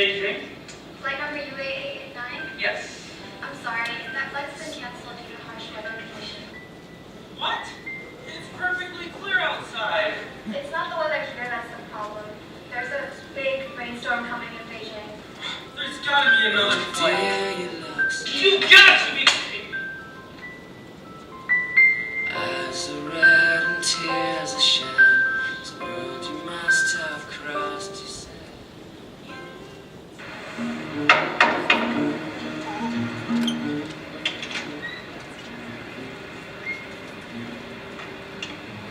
Beijing. Flight number UA889? Yes. I'm sorry, that flight's been canceled due to harsh weather conditions. What? It's perfectly clear outside. It's not the weather here that's the problem. There's a big rainstorm coming in Beijing. There's gotta be another flight. You got to be kidding me. Eyes are red and tears are shed. This world you must have crossed, you said.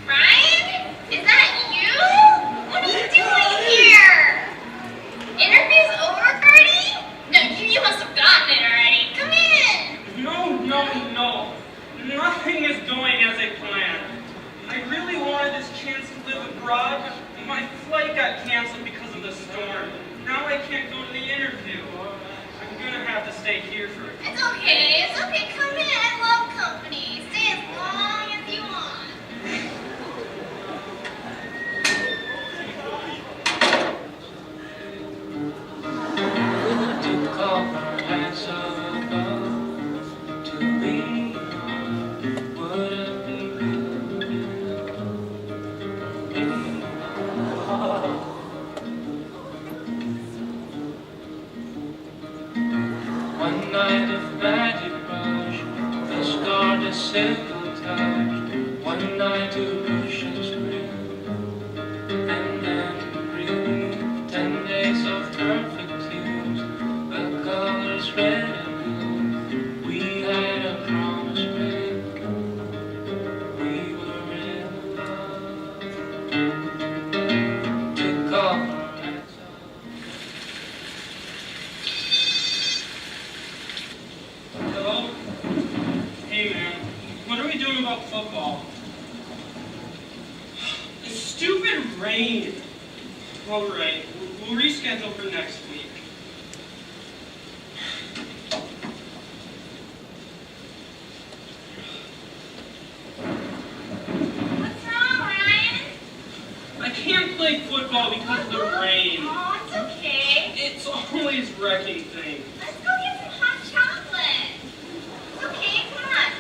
Ryan? Is that you? What are you doing here? Interview's over already? No, you must have gotten it already. Come in. No. Nothing is going as I planned. I really wanted this chance to live abroad. My flight got canceled because of the storm. Now I can't go to the interview. I'm gonna have to stay here for a It's okay. Come in. I love company. Stay as long as you want. To call her hands above, to be wouldn't be good enough. One night of magic rush, the start a simple touch. One night to push and scream, and then breathe. 10 days of perfect tears, the colors red and blue. We had a promise made, we were in love. Took off our hats off. Hello? Hey man, what are we doing about football? The stupid rain. Alright, we'll reschedule for next week. What's wrong, Ryan? I can't play football because of the rain. Oh, it's okay. It's always wrecking things. Let's go get some hot chocolate. It's okay, come on.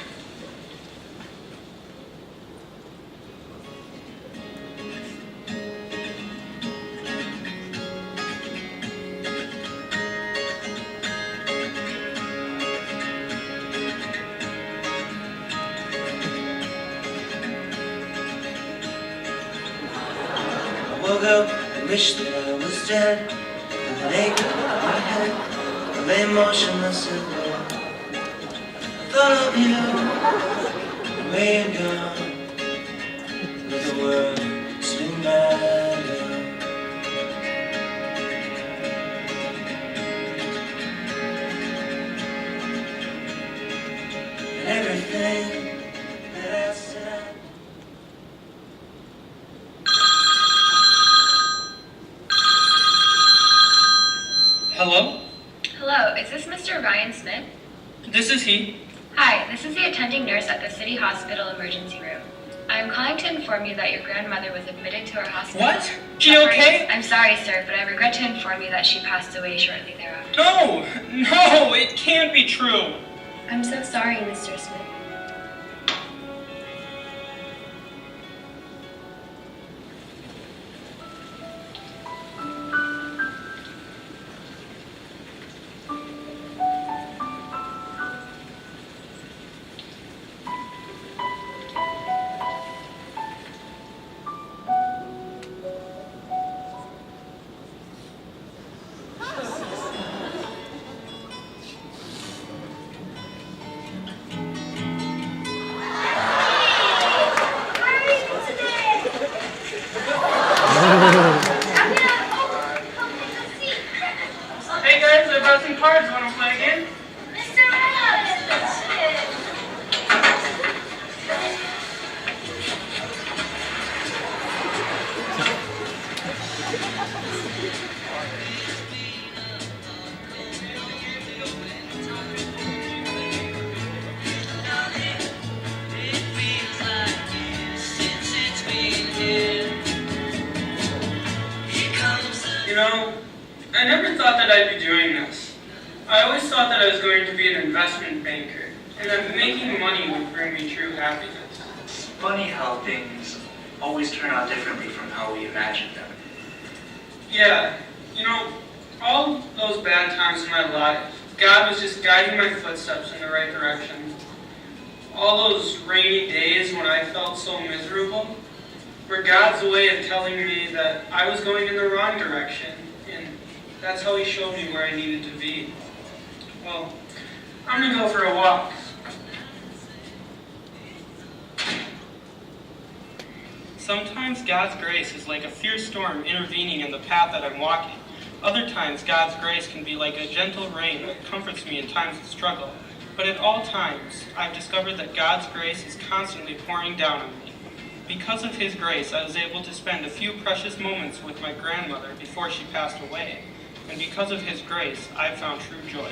I woke up and wished that I was dead. With an ache in my head, I lay motionless in bed. I thought of you, the way you're gone. With the word, swing back down. And everything that I said. Hello? Hello, is this Mr. Ryan Smith? This is he. Hi, this is the attending nurse at the City Hospital emergency room. I am calling to inform you that your grandmother was admitted to our hospital. What? She okay? I'm sorry, sir, but I regret to inform you that she passed away shortly thereafter. No, it can't be true. I'm so sorry, Mr. Smith. Hey guys, I brought some cards. Want to play again? Mr. Ross! You know, I never thought that I'd be doing this. I always thought that I was going to be an investment banker, and that making money would bring me true happiness. It's funny how things always turn out differently from how we imagined them. Yeah, all those bad times in my life, God was just guiding my footsteps in the right direction. All those rainy days when I felt so miserable were God's way of telling me that I was going in the wrong direction, and that's how He showed me where I needed to be. Well, I'm going to go for a walk. Sometimes God's grace is like a fierce storm intervening in the path that I'm walking. Other times, God's grace can be like a gentle rain that comforts me in times of struggle. But at all times, I've discovered that God's grace is constantly pouring down on me. Because of His grace, I was able to spend a few precious moments with my grandmother before she passed away. And because of His grace, I've found true joy.